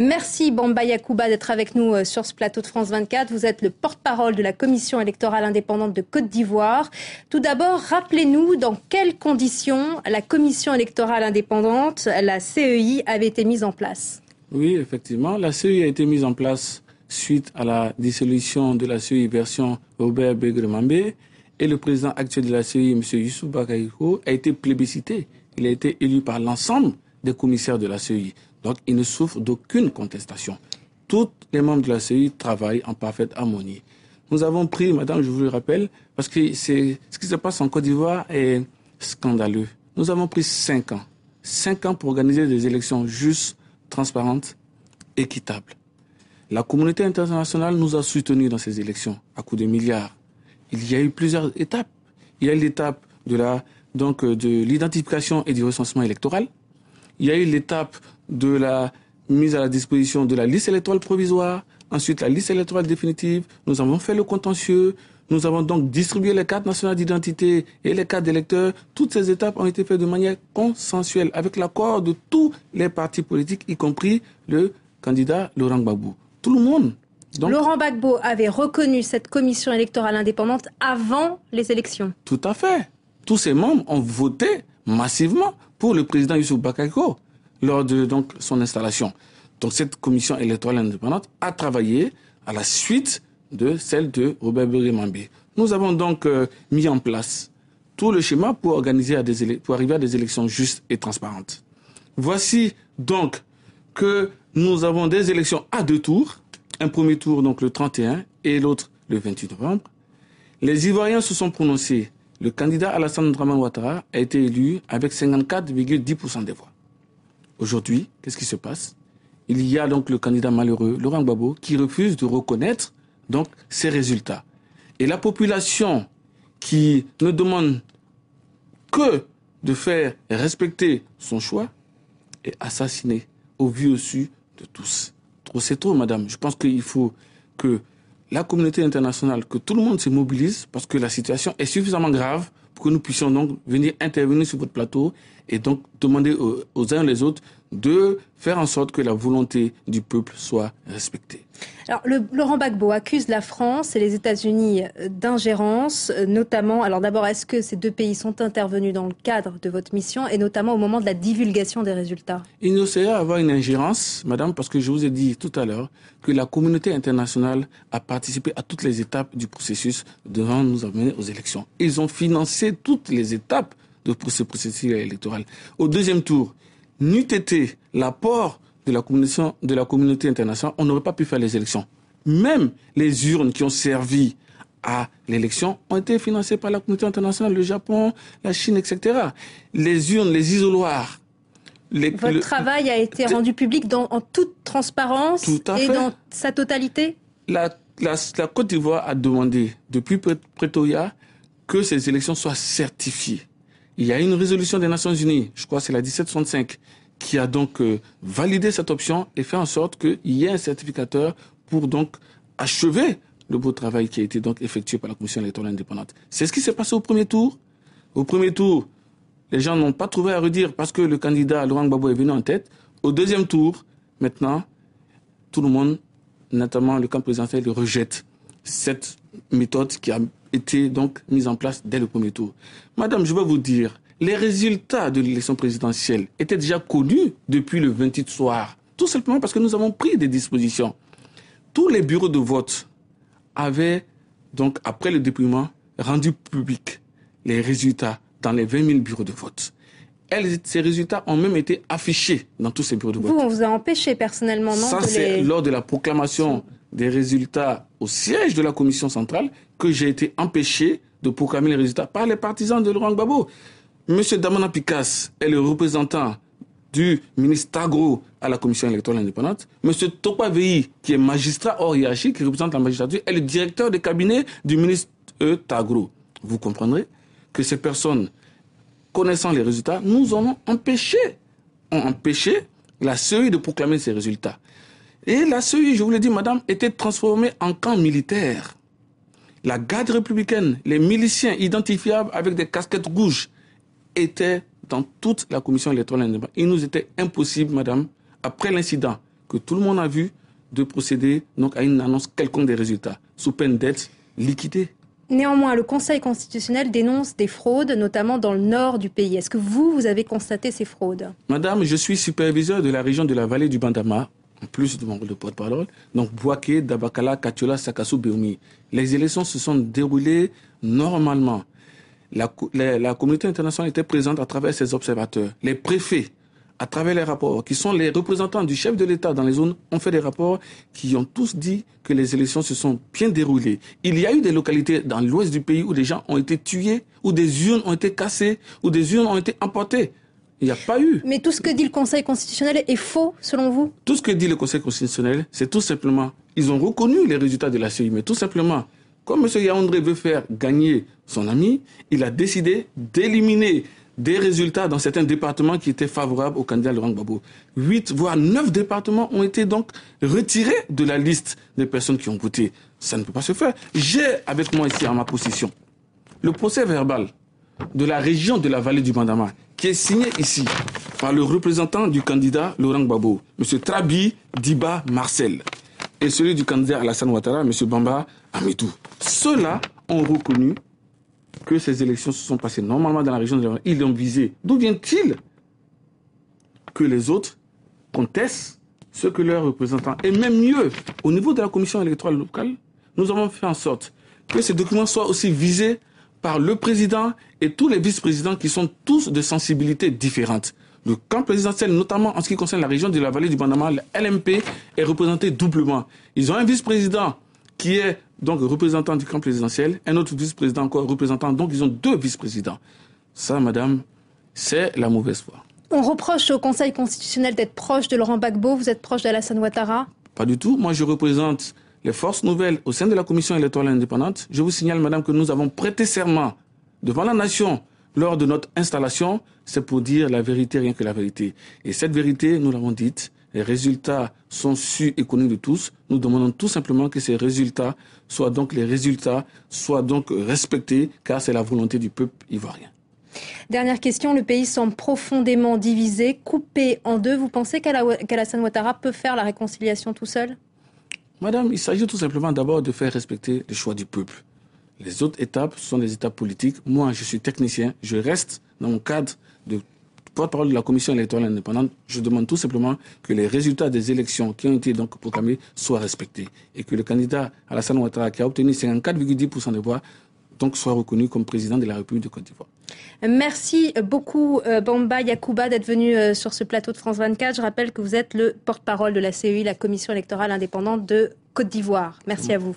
Merci Bamba Yacouba d'être avec nous sur ce plateau de France 24. Vous êtes le porte-parole de la Commission électorale indépendante de Côte d'Ivoire. Tout d'abord, rappelez-nous dans quelles conditions la Commission électorale indépendante, la CEI, avait été mise en place. Oui, effectivement, la CEI a été mise en place suite à la dissolution de la CEI version Robert Begremambé. Et le président actuel de la CEI, M. Youssouf Bakayoko, a été plébiscité. Il a été élu par l'ensemble des commissaires de la CEI. Donc, il ne souffre d'aucune contestation. Tous les membres de la CEI travaillent en parfaite harmonie. Nous avons pris, madame, je vous le rappelle, parce que ce qui se passe en Côte d'Ivoire est scandaleux. Nous avons pris 5 ans. 5 ans pour organiser des élections justes, transparentes, équitables. La communauté internationale nous a soutenus dans ces élections à coups de milliards. Il y a eu plusieurs étapes. Il y a eu l'étape de l'identification et du recensement électoral. Il y a eu l'étape de la mise à la disposition de la liste électorale provisoire. Ensuite, la liste électorale définitive. Nous avons fait le contentieux. Nous avons donc distribué les cartes nationales d'identité et les cartes d'électeurs. Toutes ces étapes ont été faites de manière consensuelle, avec l'accord de tous les partis politiques, y compris le candidat Laurent Gbagbo. Tout le monde. Donc, Laurent Gbagbo avait reconnu cette commission électorale indépendante avant les élections. Tout à fait. Tous ses membres ont voté massivement pour le président Youssouf Bakayoko lors de son installation. Donc cette commission électorale indépendante a travaillé à la suite de celle de Robert Begremambé. Nous avons donc mis en place tout le schéma pour arriver à des élections justes et transparentes. Voici donc que nous avons des élections à 2 tours. Un premier tour donc le 31 et l'autre le 28 novembre. Les Ivoiriens se sont prononcés. Le candidat Alassane Dramane Ouattara a été élu avec 54,10% des voix. Aujourd'hui, qu'est-ce qui se passe? Il y a donc le candidat malheureux, Laurent Gbagbo, qui refuse de reconnaître donc ces résultats. Et la population qui ne demande que de faire respecter son choix est assassinée au vu au su de tous. C'est trop, madame. Je pense qu'il faut que la communauté internationale, que tout le monde se mobilise parce que la situation est suffisamment grave pour que nous puissions donc venir intervenir sur votre plateau et donc demander aux uns et les autres de faire en sorte que la volonté du peuple soit respectée. Alors, Laurent Gbagbo accuse la France et les États-Unis d'ingérence, notamment. Alors d'abord, est-ce que ces 2 pays sont intervenus dans le cadre de votre mission et notamment au moment de la divulgation des résultats? Il ne saurait avoir une ingérence, madame, parce que je vous ai dit tout à l'heure que la communauté internationale a participé à toutes les étapes du processus devant nous amener aux élections. Ils ont financé toutes les étapes de ce processus électoral. Au deuxième tour, n'eût été l'apport de la communauté internationale, on n'aurait pas pu faire les élections. Même les urnes qui ont servi à l'élection ont été financées par la communauté internationale, le Japon, la Chine, etc. Les urnes, les isoloirs. Votre travail a été rendu public en toute transparence et dans sa totalité? La Côte d'Ivoire a demandé depuis Pretoria que ces élections soient certifiées. Il y a une résolution des Nations Unies, je crois que c'est la 1765, qui a donc validé cette option et fait en sorte qu'il y ait un certificateur pour donc achever le beau travail qui a été donc effectué par la Commission électorale indépendante. C'est ce qui s'est passé au premier tour. Au premier tour, les gens n'ont pas trouvé à redire parce que le candidat Laurent Gbagbo est venu en tête. Au deuxième tour, maintenant, tout le monde, notamment le camp présidentiel, rejette cette méthode qui a été donc mise en place dès le premier tour. Madame, je veux vous dire, les résultats de l'élection présidentielle étaient déjà connus depuis le 28 soir. Tout simplement parce que nous avons pris des dispositions. Tous les bureaux de vote avaient, donc après le dépouillement, rendu public les résultats dans les 20 000 bureaux de vote. Ces résultats ont même été affichés dans tous ces bureaux de vote. Vous, on vous a empêché personnellement, non? Ça, c'est lors de la proclamation des résultats au siège de la commission centrale que j'ai été empêché de proclamer les résultats par les partisans de Laurent Gbagbo. Monsieur Damana Pikas est le représentant du ministre Tagro à la commission électorale indépendante. Monsieur Tokpa Veyi, qui est magistrat hors hiérarchie, qui représente la magistrature, est le directeur de cabinet du ministre Tagro. Vous comprendrez que ces personnes, connaissant les résultats, nous ont empêché la CEI de proclamer ces résultats. Et la CEI, je vous l'ai dit, madame, était transformée en camp militaire. La garde républicaine, les miliciens identifiables avec des casquettes rouges étaient dans toute la commission électorale indépendante. Il nous était impossible, madame, après l'incident que tout le monde a vu, de procéder donc, à une annonce quelconque des résultats, sous peine d'être liquidé. Néanmoins, le Conseil constitutionnel dénonce des fraudes, notamment dans le nord du pays. Est-ce que vous avez constaté ces fraudes? Madame, je suis superviseur de la région de la vallée du Bandama, en plus de mon rôle de porte-parole, donc Bouaké, Dabakala, Katiola, Sakassou, Beoumi. Les élections se sont déroulées normalement. La communauté internationale était présente à travers ses observateurs. Les préfets, à travers les rapports, qui sont les représentants du chef de l'État dans les zones, ont fait des rapports qui ont tous dit que les élections se sont bien déroulées. Il y a eu des localités dans l'ouest du pays où des gens ont été tués, où des urnes ont été cassées, où des urnes ont été emportées. Il n'y a pas eu. Mais tout ce que dit le Conseil constitutionnel est faux, selon vous? Tout ce que dit le Conseil constitutionnel, c'est tout simplement, ils ont reconnu les résultats de la CEI, mais tout simplement, comme M. Yaoundé veut faire gagner son ami, il a décidé d'éliminer des résultats dans certains départements qui étaient favorables au candidat Laurent Gbagbo. 8 voire 9 départements ont été donc retirés de la liste des personnes qui ont voté. Ça ne peut pas se faire. J'ai avec moi ici, en ma possession, le procès verbal de la région de la vallée du Bandama, qui est signé ici par le représentant du candidat Laurent Gbagbo, M. Trabi Diba Marcel, et celui du candidat Alassane Ouattara, M. Bamba Amidou. Ceux-là ont reconnu que ces élections se sont passées normalement dans la région de la vallée. Ils l'ont visé. D'où vient-il que les autres contestent ce que leurs représentants, et même mieux, au niveau de la commission électorale locale, nous avons fait en sorte que ces documents soient aussi visés par le président et tous les vice-présidents qui sont tous de sensibilités différentes. Le camp présidentiel, notamment en ce qui concerne la région de la vallée du Bandama, le LMP est représenté doublement. Ils ont un vice-président qui est donc représentant du camp présidentiel, un autre vice-président encore représentant, donc ils ont 2 vice-présidents. Ça, madame, c'est la mauvaise foi. On reproche au Conseil constitutionnel d'être proche de Laurent Gbagbo, vous êtes proche d'Alassane Ouattara? Pas du tout. Moi, je représente les forces nouvelles au sein de la commission électorale indépendante. Je vous signale, madame, que nous avons prêté serment devant la nation lors de notre installation. C'est pour dire la vérité, rien que la vérité. Et cette vérité, nous l'avons dite, les résultats sont su et connus de tous. Nous demandons tout simplement que ces résultats soient donc respectés, car c'est la volonté du peuple ivoirien. Dernière question, le pays semble profondément divisé, coupé en deux. Vous pensez qu'Alassane Ouattara peut faire la réconciliation tout seul? Madame, il s'agit tout simplement d'abord de faire respecter les choix du peuple. Les autres étapes sont des étapes politiques. Moi, je suis technicien, je reste dans mon cadre de porte-parole de la commission électorale indépendante. Je demande tout simplement que les résultats des élections qui ont été donc proclamés soient respectés et que le candidat Alassane Ouattara, qui a obtenu 54,10% des voix, donc soit reconnu comme président de la République de Côte d'Ivoire. Merci beaucoup Bamba Yacouba d'être venu sur ce plateau de France 24. Je rappelle que vous êtes le porte-parole de la CEI, la Commission électorale indépendante de Côte d'Ivoire. Merci à vous.